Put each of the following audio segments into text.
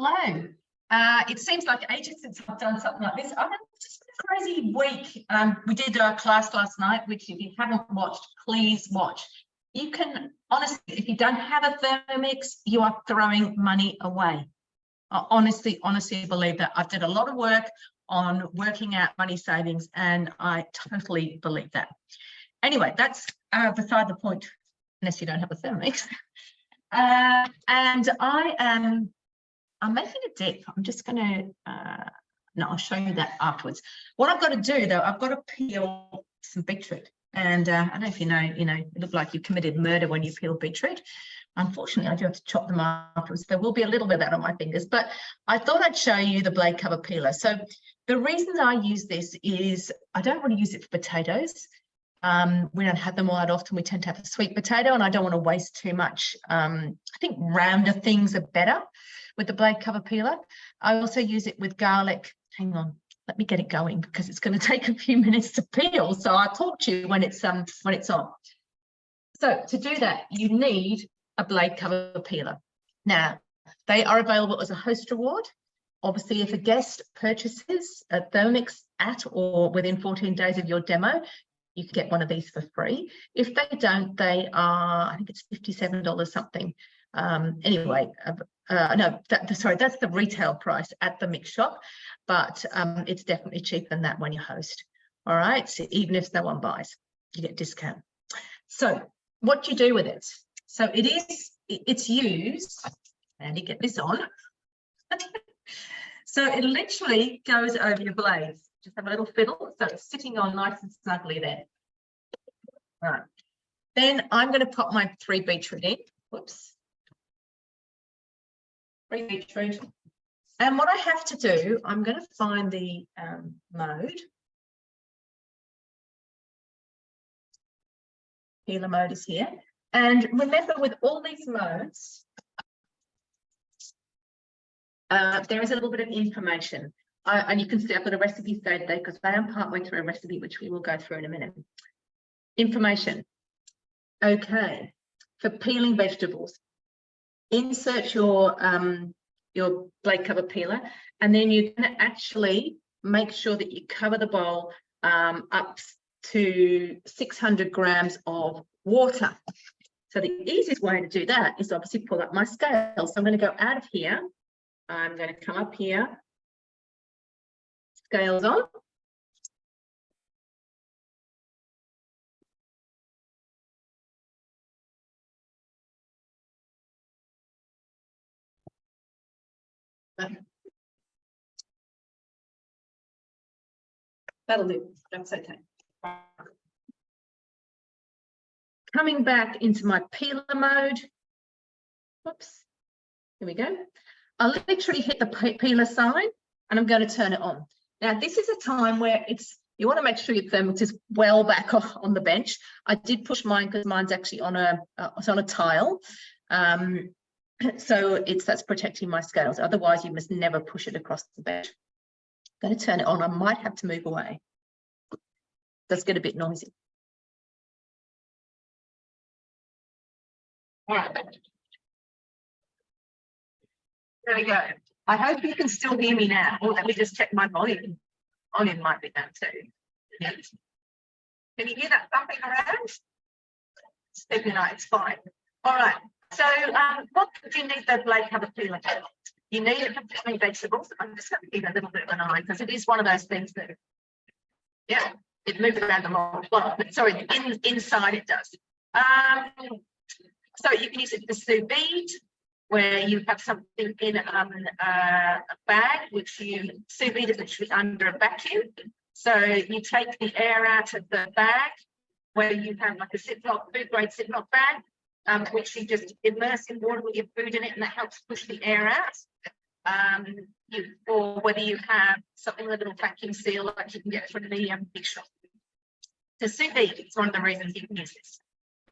Hello. It seems like ages since I've done something like this. I've just been a crazy week. We did a class last night, which if you haven't watched, please watch. You can, honestly, if you don't have a Thermomix, you are throwing money away. I honestly believe that. I've done a lot of work on working out money savings, and I totally believe that. Anyway, that's beside the point, unless you don't have a Thermomix. And I'm making a dip. I'm just going to, no, I'll show you that afterwards. What I've got to do, though, I've got to peel some beetroot. And I don't know if you know, you look like you committed murder when you peel beetroot. Unfortunately, I do have to chop them afterwards. There will be a little bit of that on my fingers, but I thought I'd show you the blade cover peeler. So the reason I use this is I don't want to use it for potatoes. We don't have them all that often. We tend to have a sweet potato, and I don't want to waste too much. I think rounder things are better with the blade cover peeler. I also use it with garlic. Hang on, let me get it going because it's going to take a few minutes to peel. So I'll talk to you when it's on. So to do that, you need a blade cover peeler. Now, they are available as a host reward. Obviously, if a guest purchases a Thermomix at or within 14 days of your demo, you can get one of these for free. If they don't, they are, I think it's $57 something. Anyway, no, sorry, that's the retail price at the mix shop, but it's definitely cheaper than that when you host. All right, so even if no one buys, you get discount. So what do you do with it? So it's used, and you get this on. So it literally goes over your blades. Just have a little fiddle, so it's sitting on nice and snugly there. All right. Then I'm going to pop my 3 beetroot in. Whoops. 3 beetroot. And what I have to do, I'm going to find the mode. Peeler mode is here. And remember, with all these modes, there is a little bit of information. And you can see I've got a recipe saved there because I am partway through a recipe, which we will go through in a minute. Information. Okay. For peeling vegetables, insert your blade cover peeler, and then you're going to actually make sure that you cover the bowl up to 600 grams of water. So the easiest way to do that is obviously pull up my scale. So I'm going to go out of here. I'm going to come up here. Scales on. That'll do. That's okay. Coming back into my peeler mode. Whoops. Here we go. I'll literally hit the peeler sign and I'm going to turn it on. Now, this is a time where you want to make sure your Thermomix is well back off on the bench. I did push mine because mine's actually on a tile. So that's protecting my scales. Otherwise, you must never push it across the bench. I'm going to turn it on. I might have to move away. Does get a bit noisy. All right. There we go. I hope you can still hear me now. Oh, let me just check my volume. Volume might be down too. Yeah. Can you hear that thumping around? Stepping out, it's fine. All right. So what do you need the blade cover peeler for? You need it for peeling vegetables. I'm just going to keep a little bit of an eye because it is one of those things that, yeah, it moves around the whole lot. But sorry, inside it does. So you can use it for sous vide, where you have something in a bag, which sous vide is literally under a vacuum. So you take the air out of the bag, where you have like a Ziploc, food-grade Ziploc bag, which you just immerse in water with your food in it, and that helps push the air out. Or whether you have something with a little vacuum seal like you can get from the big shop. So sous vide is one of the reasons you can use this.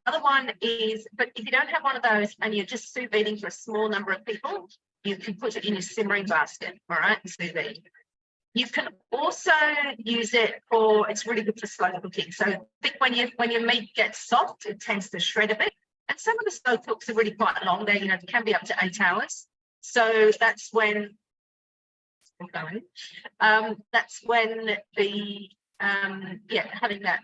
Other one is, but if you don't have one of those and you're just sous viding for a small number of people, you can put it in your simmering basket, all right, sous vide. You can also use it for, it's really good for slow cooking. So I think when your meat gets soft, it tends to shred a bit. And some of the slow cooks are really quite long. They, can be up to 8 hours. So that's when that's when the having that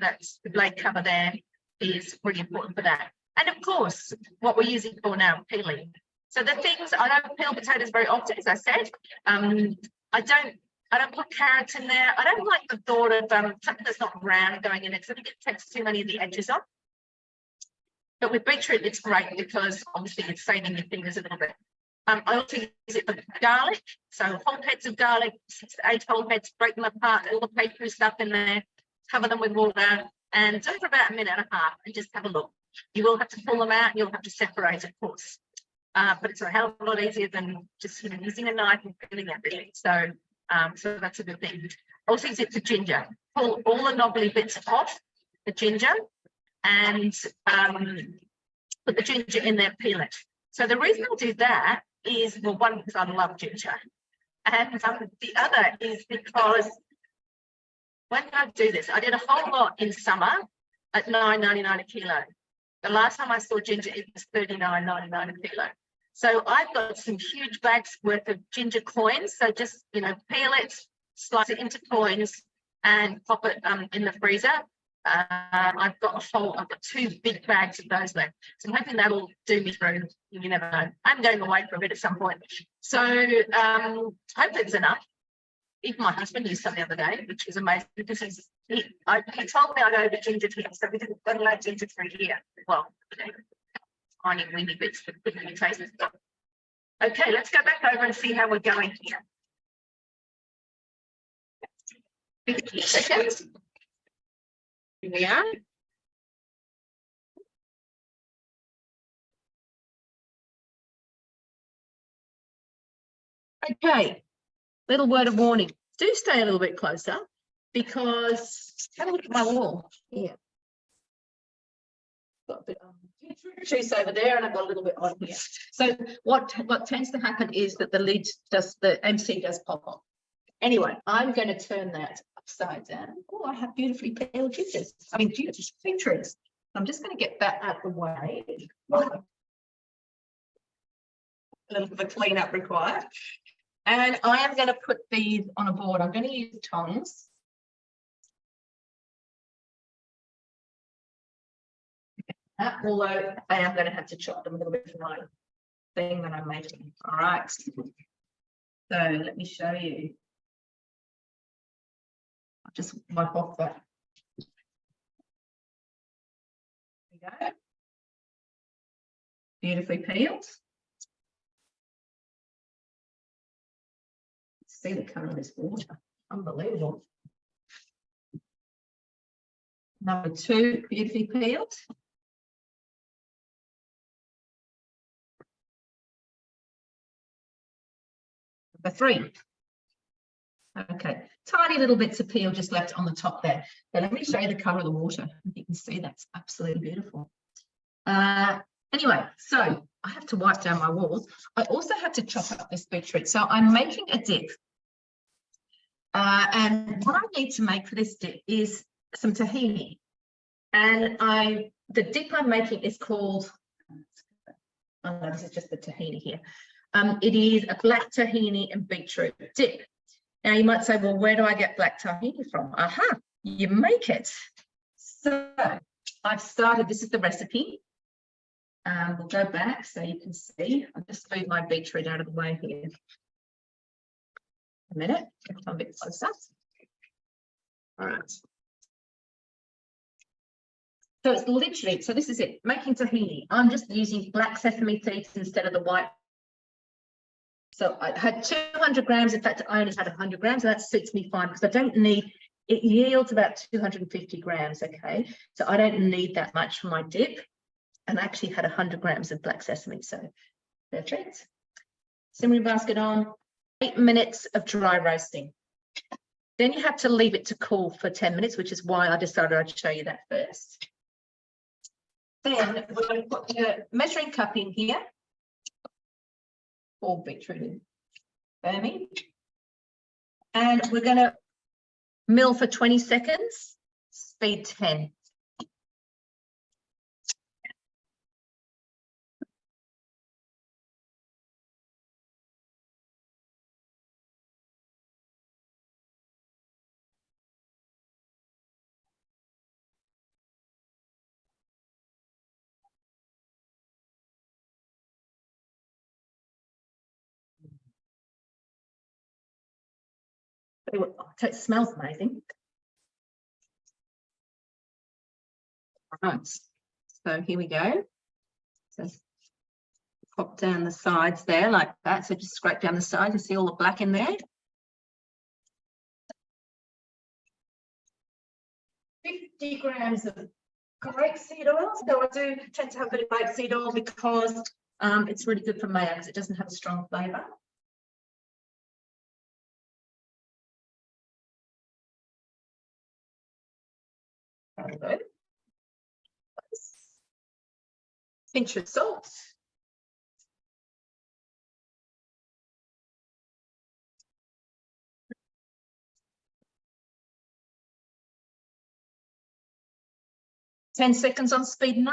blade cover there is really important for that. And of course, what we're using for now, peeling. So the things, I don't peel potatoes very often, as I said. I don't put carrots in there. I don't like the thought of something that's not brown going in it, because I think it takes too many of the edges off. But with beetroot, it's great because obviously it's saving your fingers a little bit. I also use it for garlic. So whole heads of garlic, 6 to 8 whole heads, break them apart, all the papery stuff in there, cover them with water, and do it for about a minute and a half, and just have a look. You will have to pull them out, and you'll have to separate, of course. But it's a hell of a lot easier than just using a knife and peeling everything. So that's a good thing. Also use it for ginger. Pull all the knobbly bits off the ginger, and put the ginger in there, peel it. So the reason I'll do that is, well, one, because I love ginger, and the other is because when I do this, I did a whole lot in summer at $9.99 a kilo. The last time I saw ginger, it was $39.99 a kilo. So I've got some huge bags worth of ginger coins. So just, peel it, slice it into coins, and pop it in the freezer. I've got 2 big bags of those left. So I'm hoping that'll do me through. You never know. I'm going away for a bit at some point. So hopefully it's enough. Even my husband used some the other day, which is amazing, because he told me I'd over ginger here, so we didn't allow ginger through here. Well, tiny weeny bits that couldn't really taste it. Okay, let's go back over and see how we're going here. 50 seconds. Here we are. Okay, little word of warning. Do stay a little bit closer, because have a look at my wall here. Got a bit juice over there, and I've got a little bit on here. So what tends to happen is that the MC does pop off. Anyway, I'm going to turn that upside down. Oh, I have beautifully peeled gingers. Beetroots. I'm just going to get that out of the way. A little bit of a clean up required. And I am going to put these on a board. I'm going to use tongs. Although I am going to have to chop them a little bit for my thing that I'm making. All right. So let me show you. I'll just wipe off that. There we go. Beautifully peeled. See the colour of this water. Unbelievable. Number 2, beautifully peeled. Number 3. Okay, tiny little bits of peel just left on the top there. But let me show you the colour of the water. You can see that's absolutely beautiful. Anyway, so I have to wipe down my walls. I also have to chop up this beetroot. So I'm making a dip. And what I need to make for this dip is some tahini. And the dip I'm making is called, oh no, this is just the tahini here. It is a black tahini and beetroot dip. Now you might say, well, where do I get black tahini from? Aha, you make it. So I've started, this is the recipe. We'll go back so you can see. I'll just move my beetroot out of the way here. A minute, come a bit closer. All right. So it's literally, so this is it, making tahini. I'm just using black sesame seeds instead of the white. So I had 200 grams. In fact, I only had 100 grams, and that suits me fine because I don't need, it yields about 250 grams, okay? So I don't need that much for my dip. And I actually had 100 grams of black sesame, so perfect. Simmering basket on, 8 minutes of dry roasting. Then you have to leave it to cool for 10 minutes, which is why I decided I'd show you that first. Then we're going to put the measuring cup in here. Or beetroot in firming. And we're going to mill for 20 seconds, speed 10. It smells amazing. Right, so here we go. So pop down the sides there like that. So just scrape down the sides. You see all the black in there. 50 grams of grapeseed oil. So I do tend to have a bit of grapeseed oil because it's really good for mayo because it doesn't have a strong flavour. Pinch of salt. Ten seconds on speed 9.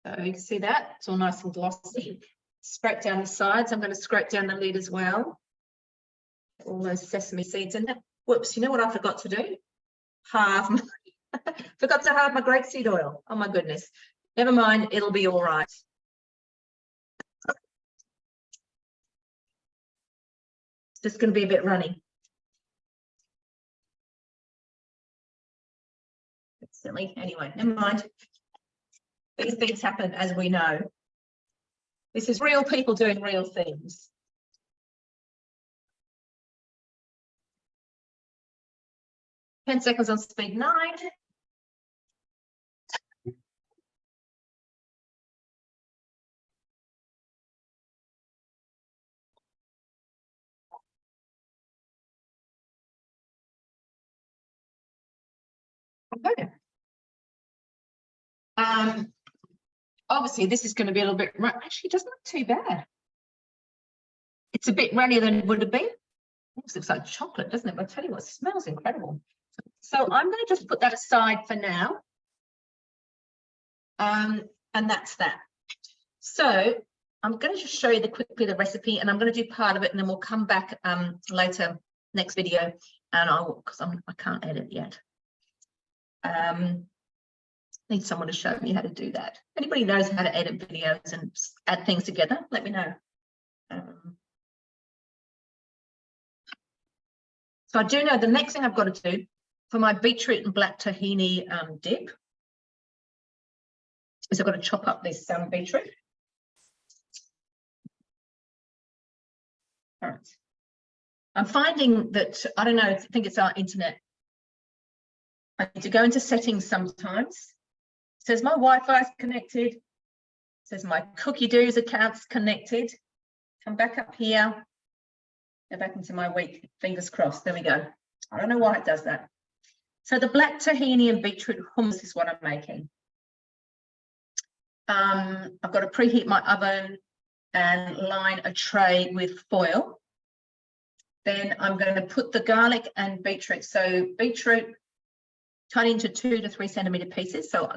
So you can see that it's all nice and glossy. Scrape down the sides. I'm going to scrape down the lid as well. All those sesame seeds in there. Whoops, you know what I forgot to do? Forgot to halve my grapeseed oil. Oh my goodness. Never mind, it'll be all right. It's just going to be a bit runny. It's silly. Anyway, never mind. These things happen, as we know. This is real people doing real things. Ten seconds on speed 9. Okay. Obviously, this is going to be a little bit. Actually, it doesn't look too bad. It's a bit runnier than it would have been. It looks like chocolate, doesn't it? But I tell you what, it smells incredible. So I'm going to just put that aside for now. And that's that. So I'm going to just show you quickly the recipe, and I'm going to do part of it, and then we'll come back later, next video, and because I can't edit yet. Need someone to show me how to do that. Anybody knows how to edit videos and add things together, let me know. So I do know the next thing I've got to do for my beetroot and black tahini dip is I've got to chop up this beetroot. All right. I'm finding that, I don't know, I think it's our internet. I need to go into settings sometimes. It says my Wi-Fi is connected. It says my Cookie Doos account's connected. Come back up here. Go back into my week. Fingers crossed. There we go. I don't know why it does that. So the black tahini and beetroot hummus is what I'm making. I've got to preheat my oven and line a tray with foil. Then I'm going to put the garlic and beetroot. So beetroot cut into 2 to 3 centimeter pieces. So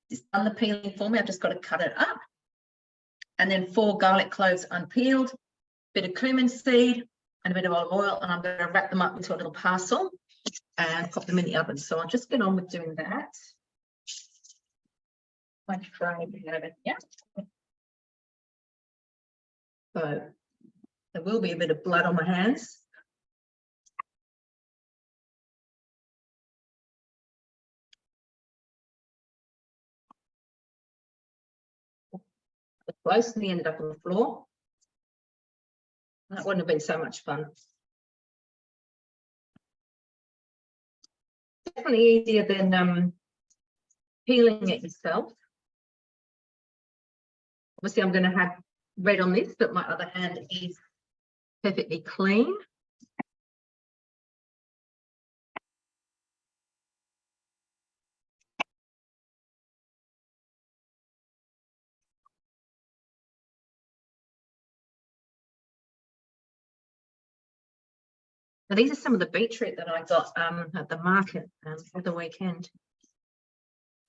it's done the peeling for me. I've just got to cut it up. And then 4 garlic cloves unpeeled, a bit of cumin seed and a bit of olive oil. And I'm going to wrap them up into a little parcel and pop them in the oven. So I'll just get on with doing that. My tray, yeah. So there will be a bit of blood on my hands. Close, and he ended up on the floor. That wouldn't have been so much fun. Definitely easier than peeling it yourself. Obviously, I'm going to have red on this, but my other hand is perfectly clean. Now, these are some of the beetroot that I got at the market for the weekend.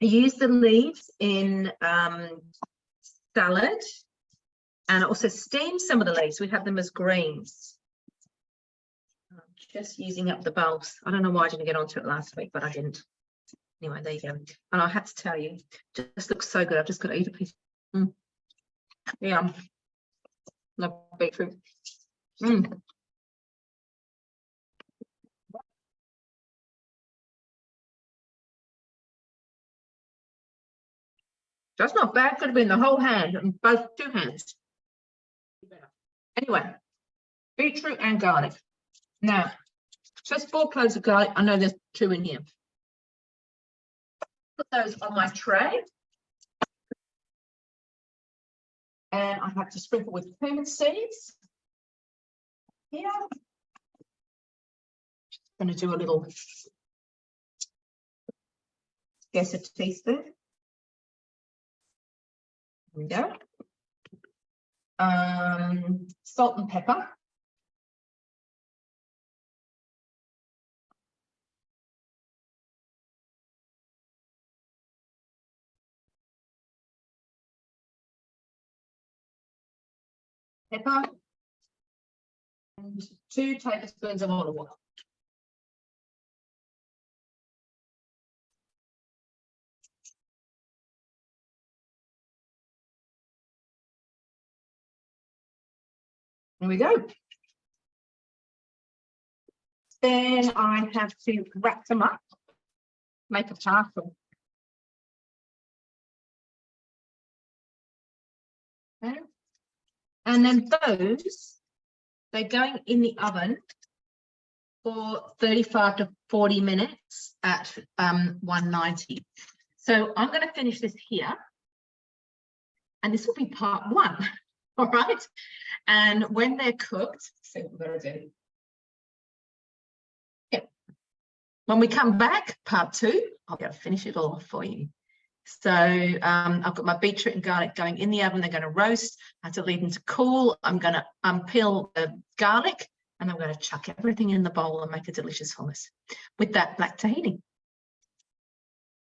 I use the leaves in salad. And I also steamed some of the leaves. We have them as greens. I'm just using up the bulbs. I don't know why I didn't get onto it last week, but I didn't. Anyway, there you go. And I have to tell you, just looks so good. I've just got to eat a piece. Yeah, love beetroot. That's not bad. Could have been the whole hand and both 2 hands. Anyway, beetroot and garlic. Now, just 4 cloves of garlic. I know there's 2 in here. Put those on my tray. And I have to sprinkle with cumin seeds. Here. I'm going to do a little, guess a teaspoon. There we go. Salt and pepper. Pepper. And 2 tablespoons of olive oil. There we go. Then I have to wrap them up, make a parcel. Okay. And then those, they're going in the oven for 35 to 40 minutes at 190. So I'm going to finish this here. And this will be part 1. All right. And when they're cooked, see what we're going to do. Yeah. When we come back, part 2, I'll be able to finish it all for you. So I've got my beetroot and garlic going in the oven. They're going to roast. I have to leave them to cool. I'm going to unpeel the garlic and I'm going to chuck everything in the bowl and make a delicious hummus with that black tahini.